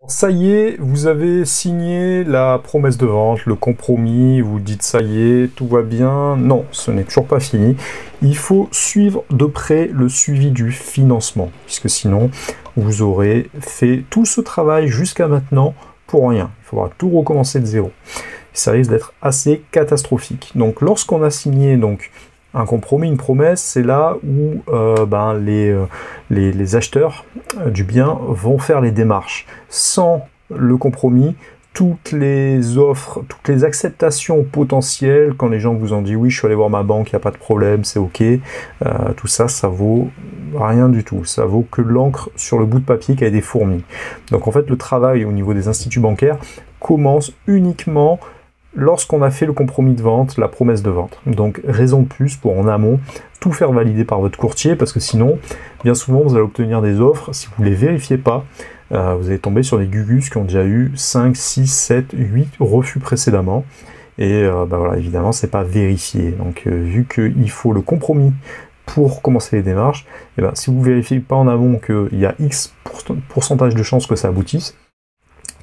Ça y est, vous avez signé la promesse de vente, le compromis, vous dites ça y est, tout va bien. Non, ce n'est toujours pas fini. Il faut suivre de près le suivi du financement, puisque sinon, vous aurez fait tout ce travail jusqu'à maintenant pour rien. Il faudra tout recommencer de zéro. Ça risque d'être assez catastrophique. Donc, lorsqu'on a signé un compromis, une promesse, c'est là où les acheteurs du bien vont faire les démarches. Sans le compromis, toutes les offres, toutes les acceptations potentielles, quand les gens vous ont dit oui, je suis allé voir ma banque, il n'y a pas de problème, c'est ok, tout ça, ça vaut rien du tout. Ça vaut que l'encre sur le bout de papier qui a été fournie. Donc en fait, le travail au niveau des instituts bancaires commence uniquement lorsqu'on a fait le compromis de vente, la promesse de vente. Donc raison de plus pour en amont tout faire valider par votre courtier, parce que sinon, bien souvent, vous allez obtenir des offres, si vous ne les vérifiez pas, vous allez tomber sur des gugus qui ont déjà eu 5, 6, 7, 8 refus précédemment. Et voilà, évidemment, c'est pas vérifié. Donc vu qu'il faut le compromis pour commencer les démarches, et si vous ne vérifiez pas en amont qu'il y a X pourcentage de chances que ça aboutisse,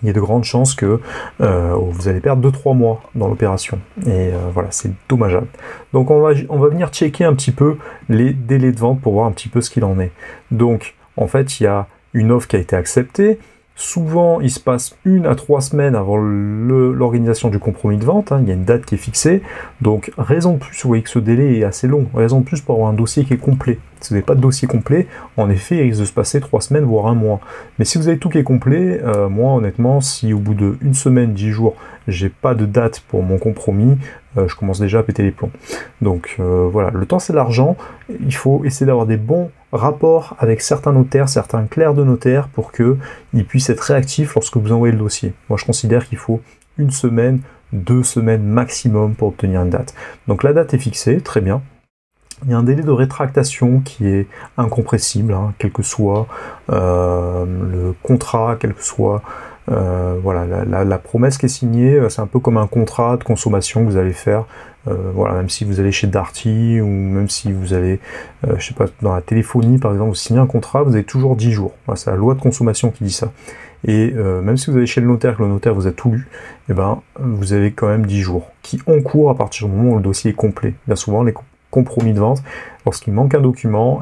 il y a de grandes chances que vous allez perdre 2-3 mois dans l'opération. Et voilà, c'est dommageable. Donc on va venir checker un petit peu les délais de vente pour voir un petit peu ce qu'il en est. Donc en fait, il y a une offre qui a été acceptée. Souvent, il se passe 1 à 3 semaines avant l'organisation du compromis de vente. Il y a une date qui est fixée. Donc, raison de plus, vous voyez que ce délai est assez long. Raison de plus pour avoir un dossier qui est complet. Si vous n'avez pas de dossier complet, en effet, il risque de se passer 3 semaines, voire 1 mois. Mais si vous avez tout qui est complet, moi, honnêtement, si au bout de 1 semaine, 10 jours, j'ai pas de date pour mon compromis, je commence déjà à péter les plombs. Donc voilà, le temps c'est l'argent. Il faut essayer d'avoir des bons rapports avec certains notaires, certains clercs de notaire pour qu'ils puissent être réactifs lorsque vous envoyez le dossier. Moi, je considère qu'il faut 1 semaine, 2 semaines maximum pour obtenir une date. Donc la date est fixée, très bien. Il y a un délai de rétractation qui est incompressible, quel que soit le contrat, quel que soit voilà, la promesse qui est signée. C'est un peu comme un contrat de consommation que vous allez faire. Voilà, même si vous allez chez Darty ou même si vous allez, je sais pas, dans la téléphonie par exemple, vous signez un contrat, vous avez toujours 10 jours. Voilà, c'est la loi de consommation qui dit ça. Et même si vous allez chez le notaire, que le notaire vous a tout lu, vous avez quand même 10 jours qui encourent à partir du moment où le dossier est complet. Bien souvent, les compromis de vente, lorsqu'il manque un document,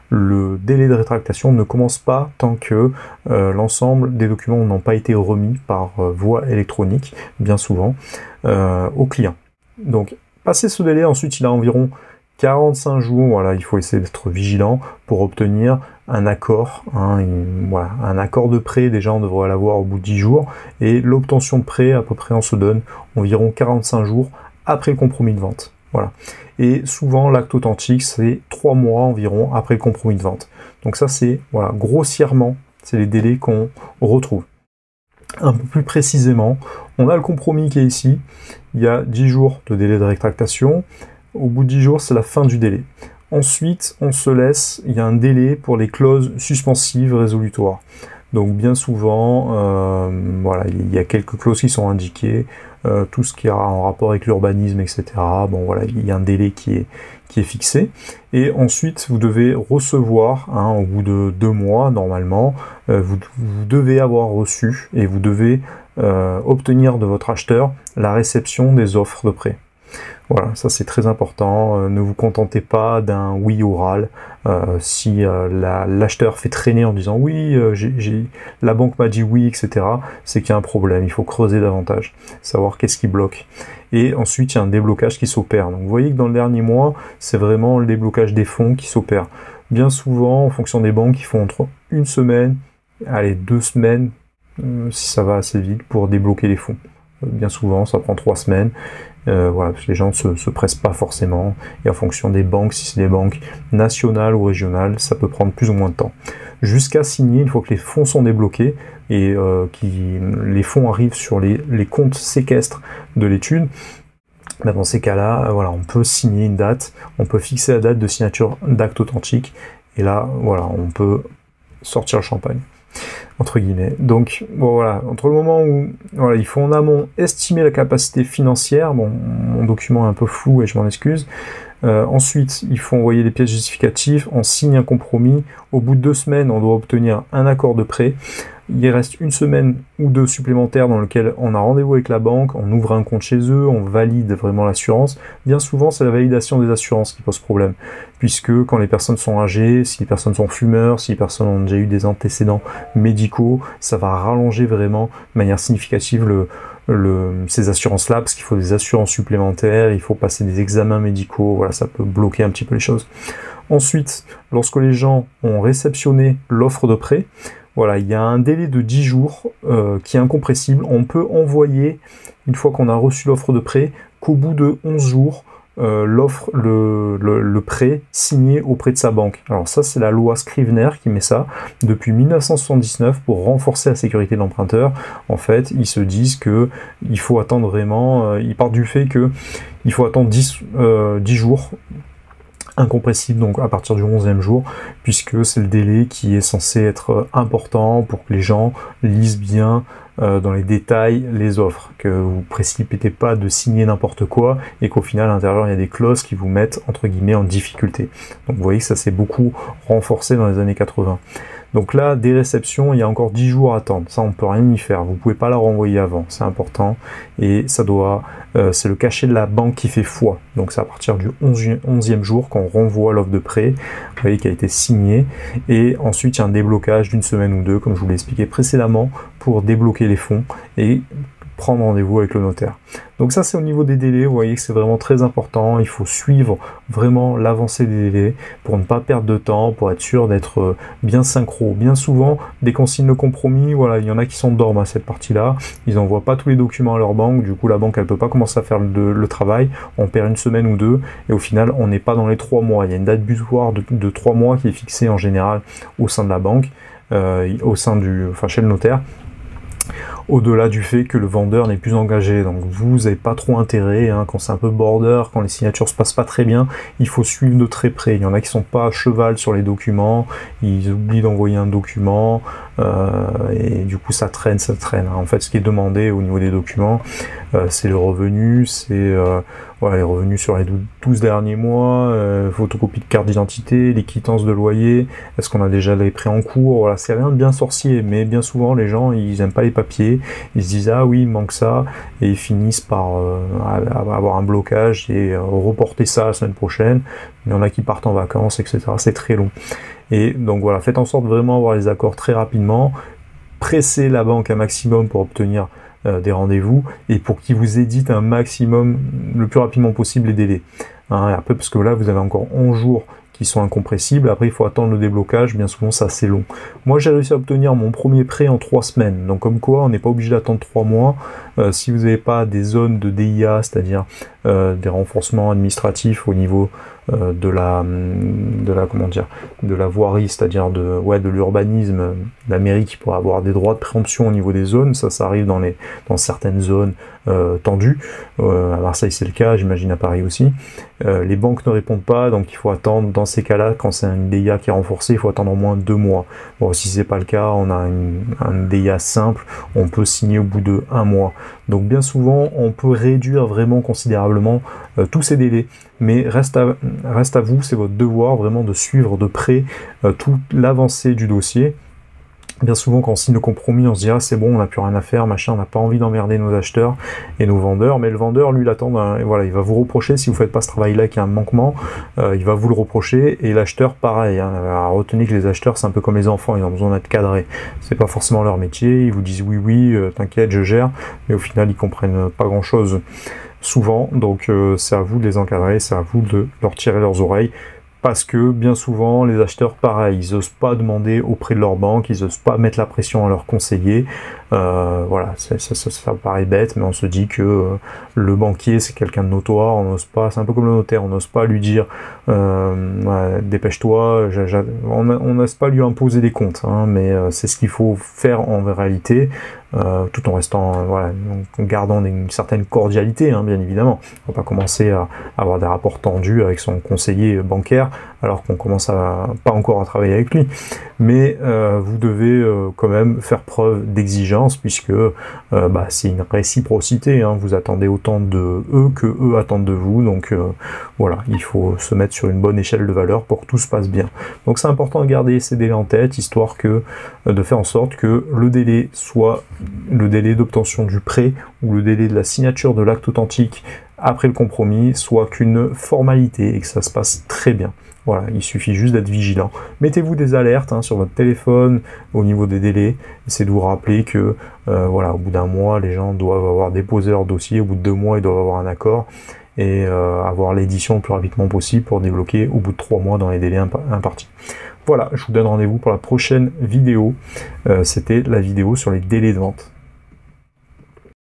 le délai de rétractation ne commence pas tant que l'ensemble des documents n'ont pas été remis par voie électronique, bien souvent, au client. Donc, passé ce délai, ensuite il a environ 45 jours, voilà, il faut essayer d'être vigilant pour obtenir un accord, voilà, un accord de prêt, déjà on devrait l'avoir au bout de 10 jours, et l'obtention de prêt, à peu près on se donne environ 45 jours après le compromis de vente. Voilà. Et souvent, l'acte authentique, c'est 3 mois environ après le compromis de vente. Donc ça, c'est, voilà, grossièrement, c'est les délais qu'on retrouve. Un peu plus précisément, on a le compromis qui est ici. Il y a 10 jours de délai de rétractation. Au bout de 10 jours, c'est la fin du délai. Ensuite, on se laisse, il y a un délai pour les clauses suspensives résolutoires. Donc bien souvent, voilà, il y a quelques clauses qui sont indiquées, tout ce qui a en rapport avec l'urbanisme, etc. Bon voilà, il y a un délai qui est fixé. Et ensuite, vous devez recevoir, au bout de 2 mois, normalement, vous devez avoir reçu et vous devez obtenir de votre acheteur la réception des offres de prêt. Voilà, ça c'est très important. Ne vous contentez pas d'un oui oral. Si l'acheteur fait traîner en disant oui, la banque m'a dit oui, etc., c'est qu'il y a un problème. Il faut creuser davantage, savoir qu'est-ce qui bloque. Et ensuite, il y a un déblocage qui s'opère. Donc vous voyez que dans le dernier mois, c'est vraiment le déblocage des fonds qui s'opère. Bien souvent, en fonction des banques, ils font entre 1 semaine, allez, 2 semaines, si ça va assez vite, pour débloquer les fonds. Bien souvent, ça prend 3 semaines. Voilà, parce que les gens ne se pressent pas forcément, et en fonction des banques, si c'est des banques nationales ou régionales, ça peut prendre plus ou moins de temps. Jusqu'à signer, une fois que les fonds sont débloqués, et les fonds arrivent sur les comptes séquestres de l'étude, dans ces cas-là, voilà, on peut signer une date, on peut fixer la date de signature d'acte authentique, et là, voilà, on peut sortir le champagne, entre guillemets. Donc bon, voilà, entre le moment où voilà, il faut en amont estimer la capacité financière, bon, mon document est un peu flou et je m'en excuse. Ensuite, il faut envoyer les pièces justificatives, on signe un compromis. Au bout de 2 semaines, on doit obtenir un accord de prêt. il reste une semaine ou deux supplémentaires dans lequel on a rendez-vous avec la banque, on ouvre un compte chez eux, on valide vraiment l'assurance. Bien souvent, c'est la validation des assurances qui pose problème, puisque quand les personnes sont âgées, si les personnes sont fumeurs, si les personnes ont déjà eu des antécédents médicaux, ça va rallonger vraiment de manière significative ces assurances-là, parce qu'il faut des assurances supplémentaires, il faut passer des examens médicaux, voilà, ça peut bloquer un petit peu les choses. Ensuite, lorsque les gens ont réceptionné l'offre de prêt, voilà, il y a un délai de 10 jours qui est incompressible. On peut envoyer, une fois qu'on a reçu l'offre de prêt, qu'au bout de 11 jours, le prêt signé auprès de sa banque. Alors ça, c'est la loi Scrivener qui met ça depuis 1979 pour renforcer la sécurité de l'emprunteur. En fait, ils se disent que il faut attendre vraiment, ils partent du fait que il faut attendre 10 jours incompressible, donc à partir du 11e jour, puisque c'est le délai qui est censé être important pour que les gens lisent bien dans les détails les offres, que vous ne précipitez pas de signer n'importe quoi et qu'au final à l'intérieur il y a des clauses qui vous mettent entre guillemets en difficulté. Donc vous voyez que ça s'est beaucoup renforcé dans les années 80. Donc là, des réceptions, il y a encore 10 jours à attendre. Ça, on peut rien y faire. Vous pouvez pas la renvoyer avant. C'est important. Et ça doit, c'est le cachet de la banque qui fait foi. Donc c'est à partir du 11e jour qu'on renvoie l'offre de prêt, vous voyez, qui a été signée. Et ensuite, il y a un déblocage d'une semaine ou deux, comme je vous l'ai expliqué précédemment, pour débloquer les fonds et prendre rendez-vous avec le notaire. Donc ça, c'est au niveau des délais. Vous voyez que c'est vraiment très important. Il faut suivre vraiment l'avancée des délais pour ne pas perdre de temps, pour être sûr d'être bien synchro. Bien souvent, des consignes de compromis, voilà, il y en a qui s'endorment à cette partie-là. Ils n'envoient pas tous les documents à leur banque. Du coup, la banque, elle peut pas commencer à faire le travail. On perd une semaine ou deux et au final, on n'est pas dans les 3 mois. Il y a une date butoir de 3 mois qui est fixée en général au sein de la banque, chez le notaire. Au-delà du fait que le vendeur n'est plus engagé, donc vous n'avez pas trop intérêt, quand c'est un peu border, quand les signatures se passent pas très bien, il faut suivre de très près. Il y en a qui sont pas à cheval sur les documents, ils oublient d'envoyer un document, et du coup ça traîne. En fait, ce qui est demandé au niveau des documents, c'est le revenu, c'est les revenus sur les 12 derniers mois, photocopie de carte d'identité, les quittances de loyer, est-ce qu'on a déjà les prêts en cours, voilà, c'est rien de bien sorcier, mais bien souvent les gens, ils aiment pas les papiers, ils se disent ah oui, il manque ça, et ils finissent par avoir un blocage et reporter ça la semaine prochaine. Il y en a qui partent en vacances, etc. C'est très long. Et donc voilà, faites en sorte vraiment d'avoir les accords très rapidement, pressez la banque un maximum pour obtenir des rendez-vous et pour qu'ils vous éditent un maximum, le plus rapidement possible, les délais. Après, parce que là, vous avez encore 11 jours qui sont incompressibles. Après, il faut attendre le déblocage. Bien souvent, c'est assez long. Moi, j'ai réussi à obtenir mon premier prêt en 3 semaines. Donc, comme quoi, on n'est pas obligé d'attendre 3 mois. Si vous n'avez pas des zones de DIA, c'est-à-dire des renforcements administratifs au niveau de la voirie, c'est-à-dire de l'urbanisme, la mairie qui pourrait avoir des droits de préemption au niveau des zones, ça arrive dans certaines zones tendues. À Marseille c'est le cas, j'imagine à Paris aussi. Les banques ne répondent pas, donc il faut attendre. Dans ces cas-là, quand c'est un DIA qui est renforcé, il faut attendre au moins 2 mois. Bon, si c'est pas le cas, on a un DIA simple, on peut signer au bout de 1 mois. Donc bien souvent, on peut réduire vraiment considérablement tous ces délais, mais reste à vous, c'est votre devoir vraiment de suivre de près toute l'avancée du dossier. Bien souvent, quand on signe le compromis, on se dit ah c'est bon, on n'a plus rien à faire, machin, on n'a pas envie d'emmerder nos acheteurs et nos vendeurs, mais le vendeur, lui, il attend, il va vous reprocher si vous faites pas ce travail-là, qu'il y a un manquement, il va vous le reprocher, et l'acheteur, pareil. Retenez que les acheteurs, c'est un peu comme les enfants, ils ont besoin d'être cadrés. C'est pas forcément leur métier, ils vous disent oui, t'inquiète, je gère, mais au final, ils comprennent pas grand-chose souvent, donc c'est à vous de les encadrer, c'est à vous de leur tirer leurs oreilles. Parce que bien souvent, les acheteurs, pareil, ils n'osent pas demander auprès de leur banque, ils n'osent pas mettre la pression à leurs conseillers. Voilà, ça paraît bête, mais on se dit que le banquier, c'est quelqu'un de notoire, on n'ose pas, c'est un peu comme le notaire, on n'ose pas lui dire dépêche-toi, on n'ose pas lui imposer des comptes, mais c'est ce qu'il faut faire en réalité. Tout en restant, en gardant une certaine cordialité, bien évidemment. On va pas commencer à avoir des rapports tendus avec son conseiller bancaire, alors qu'on commence pas encore à travailler avec lui. Mais vous devez quand même faire preuve d'exigence, puisque c'est une réciprocité. Vous attendez autant de eux que eux attendent de vous. Donc voilà, il faut se mettre sur une bonne échelle de valeur pour que tout se passe bien. Donc c'est important de garder ces délais en tête, histoire de faire en sorte que le délai soit le délai d'obtention du prêt ou le délai de la signature de l'acte authentique après le compromis soit qu'une formalité et que ça se passe très bien. Voilà, il suffit juste d'être vigilant. Mettez-vous des alertes sur votre téléphone au niveau des délais. Essayez de vous rappeler que voilà, au bout d'un mois, les gens doivent avoir déposé leur dossier. Au bout de 2 mois, ils doivent avoir un accord et avoir l'édition le plus rapidement possible pour débloquer au bout de 3 mois dans les délais impartis. Voilà, je vous donne rendez-vous pour la prochaine vidéo. C'était la vidéo sur les délais de vente.